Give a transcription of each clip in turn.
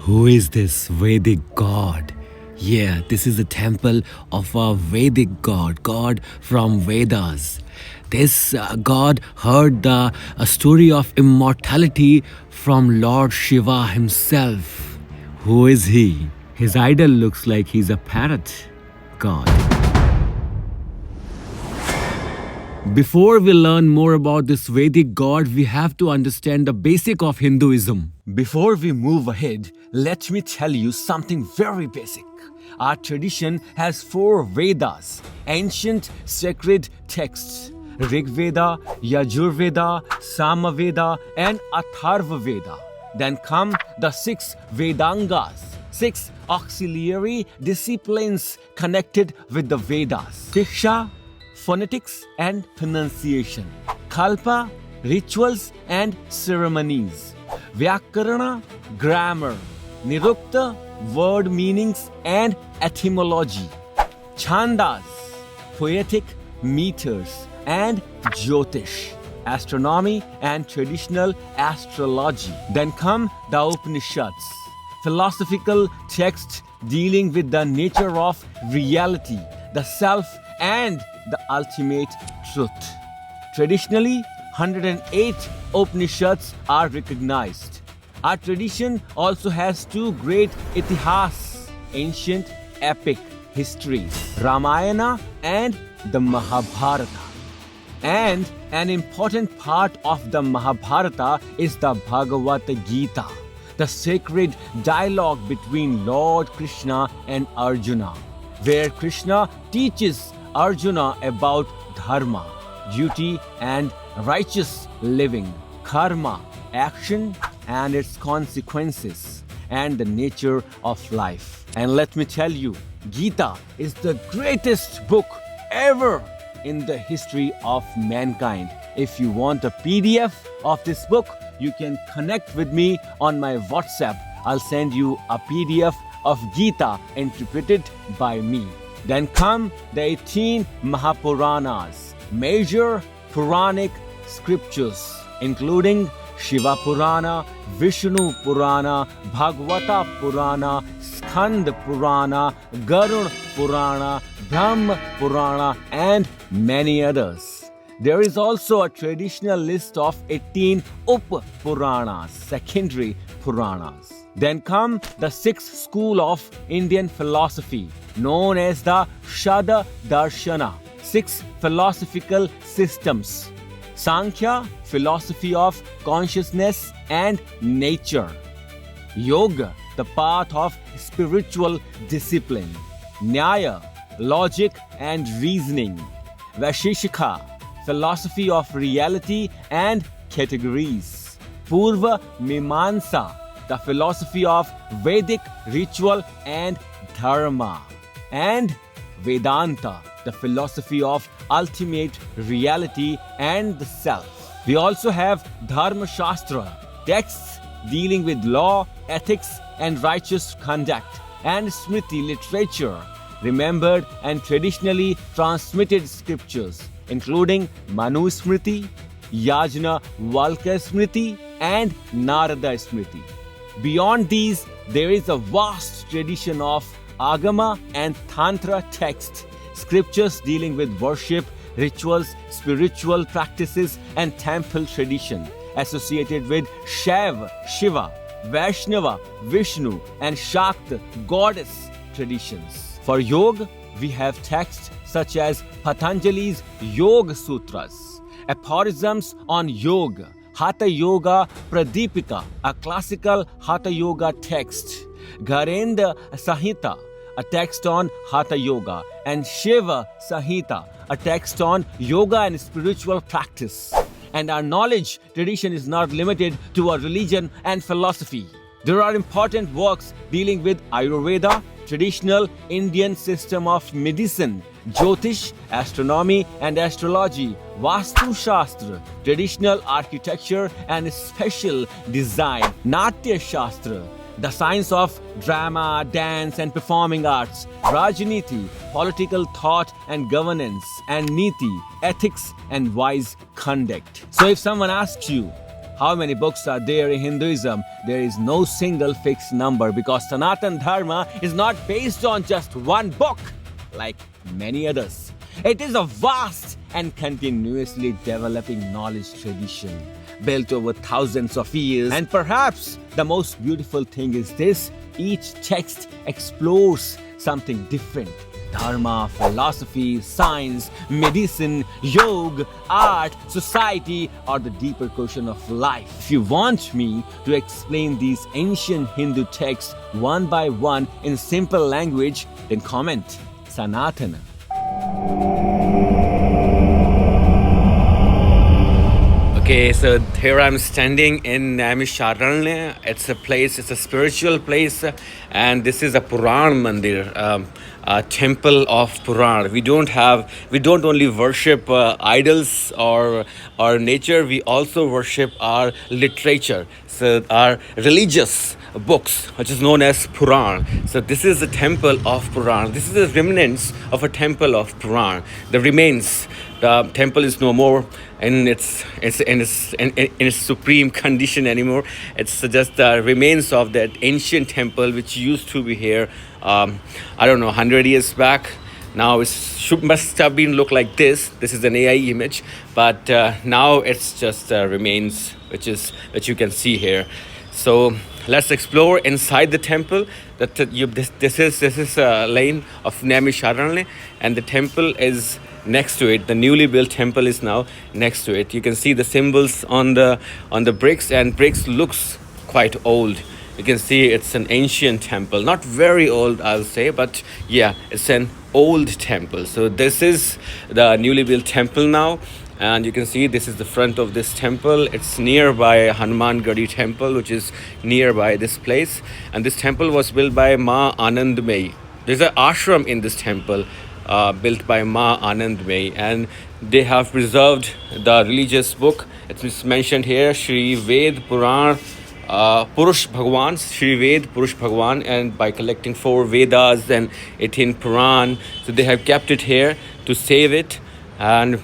Who is this Vedic god? Yeah, this is the temple of a Vedic god from Vedas. This god heard the story of immortality from Lord Shiva himself. Who is he? His idol looks like he's a parrot god. Before we learn more about this Vedic god, we have to understand the basic of Hinduism. Before we move ahead, let me tell you something very basic. Our tradition has 4 Vedas, ancient sacred texts: Rig Veda, Yajur Veda, Sama Veda, and Atharva Veda. Then come the 6 Vedangas, 6 auxiliary disciplines connected with the Vedas: Shiksha, phonetics and pronunciation; Kalpa, rituals and ceremonies; Vyakarana, grammar; Nirukta, word meanings and etymology; Chandas, poetic meters; and Jyotish, astronomy and traditional astrology. Then come the Upanishads, philosophical texts dealing with the nature of reality, the self and the ultimate truth. Traditionally, 108 Upanishads are recognized. Our tradition also has 2 great Itihas, ancient epic histories, Ramayana and the Mahabharata. And an important part of the Mahabharata is the Bhagavad Gita, the sacred dialogue between Lord Krishna and Arjuna, where Krishna teaches Arjuna about dharma, duty and righteous living, karma, action and its consequences, and the nature of life. And let me tell you, Gita is the greatest book ever in the history of mankind. If you want a PDF of this book, you can connect with me on my WhatsApp. I'll send you a PDF of Gita interpreted by me. Then come the 18 Mahapuranas, major Puranic scriptures, including Shiva Purana, Vishnu Purana, Bhagavata Purana, Skanda Purana, Garud Purana, Brahma Purana, and many others. There is also a traditional list of 18 Up-Puranas, secondary Puranas. Then come the 6th school of Indian philosophy, known as the Shada Darshana, 6 philosophical systems: Sankhya, philosophy of consciousness and nature; Yoga, the path of spiritual discipline; Nyaya, logic and reasoning; Vaisheshika, philosophy of reality and categories; Purva Mimamsa, the philosophy of Vedic ritual and dharma; and Vedanta, the philosophy of ultimate reality and the self. We also have Dharma Shastra, texts dealing with law, ethics and righteous conduct; and Smriti, literature, remembered and traditionally transmitted scriptures, including Manu Smriti, Yajna Valkya Smriti, and Narada Smriti. Beyond these, there is a vast tradition of Agama and Tantra texts, scriptures dealing with worship, rituals, spiritual practices, and temple tradition associated with Shaiva, Shiva, Vaishnava, Vishnu, and Shakta, goddess traditions. For yoga, we have texts such as Patanjali's Yoga Sutras, aphorisms on yoga, Hatha Yoga Pradipika, a classical Hatha Yoga text, Gharendra Samhita, a text on Hatha Yoga, and Shiva Samhita, a text on yoga and spiritual practice. And our knowledge tradition is not limited to our religion and philosophy. There are important works dealing with Ayurveda, traditional Indian system of medicine, Jyotish, astronomy and astrology, Vastu Shastra, traditional architecture and special design, Natya Shastra, the science of drama, dance and performing arts, Rajniti, political thought and governance, and Niti, ethics and wise conduct. So if someone asks you, How many books are there in Hinduism? There is no single fixed number because Sanatan Dharma is not based on just one book like many others. It is a vast and continuously developing knowledge tradition built over thousands of years. And perhaps the most beautiful thing is this: each text explores something different. Dharma, philosophy, science, medicine, yoga, art, society, or the deeper question of life. If you want me to explain these ancient Hindu texts one by one in simple language, then comment Sanatana. Okay, so here I'm standing in Naimisharanya. It's a spiritual place, and this is a Puran mandir, a temple of Puran. We don't only worship idols or nature. We also worship our literature, so our religious books, which is known as Puran. So this is the temple of Puran. This is the remnants of a temple of Puran. The remains. The temple is no more in its supreme condition anymore. It's just the remains of that ancient temple which used to be here. I don't know, 100 years back. Now it must have been look like this. This is an AI image, but now it's just remains which you can see here. So let's explore inside the temple. This is a lane of Naimisharanya, and the temple is next to it. The newly built temple is now next to it. You can see the symbols on the bricks, and bricks looks quite old. You can see it's an ancient temple, not very old I'll say, but yeah, it's an old temple. So this is the newly built temple now, and you can see this is the front of this temple. It's nearby Hanuman Gadi temple, which is nearby this place, and this temple was built by Ma Anandmayi. There's an ashram in this temple built by Ma Anandmayi, and they have preserved the religious book. It's mentioned here, Shri Ved Puran Purush Bhagwan, Shri Ved Purush Bhagwan, and by collecting 4 Vedas and 18 Puran. So they have kept it here to save it. And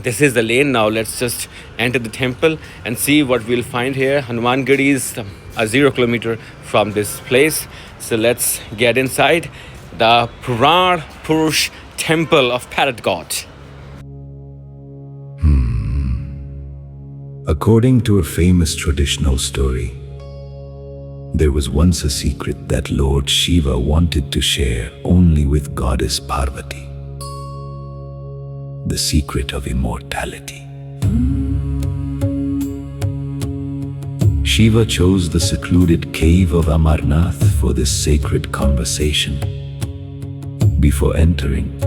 this is the lane now. Let's just enter the temple and see what we'll find here. Hanuman Gadi is a 0 kilometer from this place. So let's get inside the Puran Purush temple of Parrot God. According to a famous traditional story, there was once a secret that Lord Shiva wanted to share only with Goddess Parvati. The secret of immortality. Shiva chose the secluded cave of Amarnath for this sacred conversation. Before entering,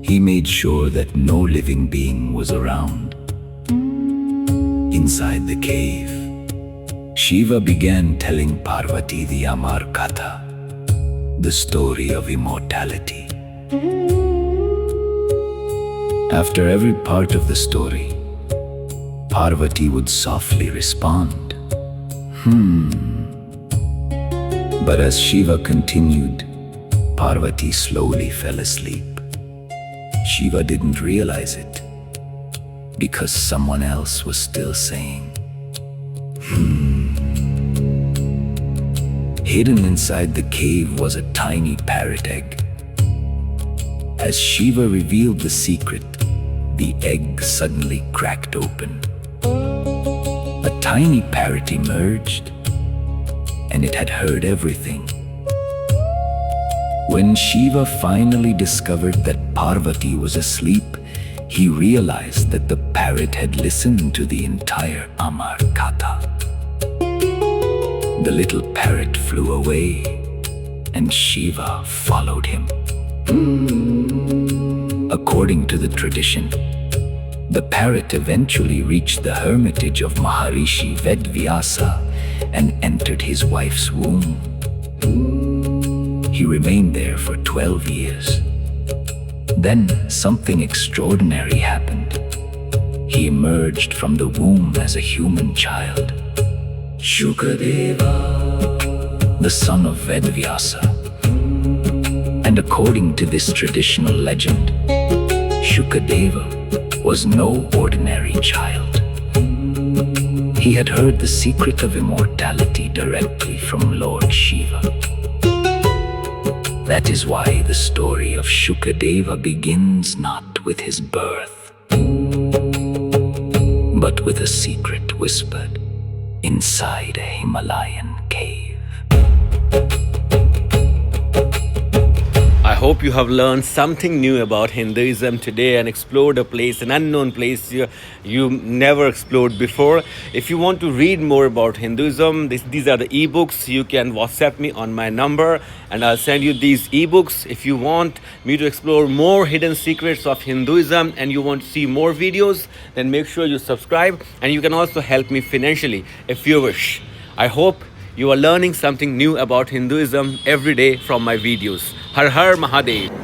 he made sure that no living being was around. Inside the cave, Shiva began telling Parvati the Amar Katha, the story of immortality. After every part of the story, Parvati would softly respond, But as Shiva continued, Parvati slowly fell asleep. Shiva didn't realize it, because someone else was still saying, Hidden inside the cave was a tiny parrot egg. As Shiva revealed the secret, the egg suddenly cracked open. A tiny parrot emerged, and it had heard everything. When Shiva finally discovered that Parvati was asleep, he realized that the parrot had listened to the entire Amar Katha. The little parrot flew away, and Shiva followed him. According to the tradition, the parrot eventually reached the hermitage of Maharishi Vedvyasa and entered his wife's womb. He remained there for 12 years. Then something extraordinary happened. He emerged from the womb as a human child. Shukadeva, the son of Vedvyasa. And according to this traditional legend, Shukadeva was no ordinary child. He had heard the secret of immortality directly from Lord Shiva. That is why the story of Shukadeva begins not with his birth, but with a secret whispered inside a Himalayan cave. I hope you have learned something new about Hinduism today and explored a place, an unknown place you never explored before. If you want to read more about Hinduism, these are the ebooks. You can WhatsApp me on my number and I'll send you these ebooks. If you want me to explore more hidden secrets of Hinduism and you want to see more videos, then make sure you subscribe, and you can also help me financially if you wish. I hope you are learning something new about Hinduism every day from my videos. Har Har Mahadev.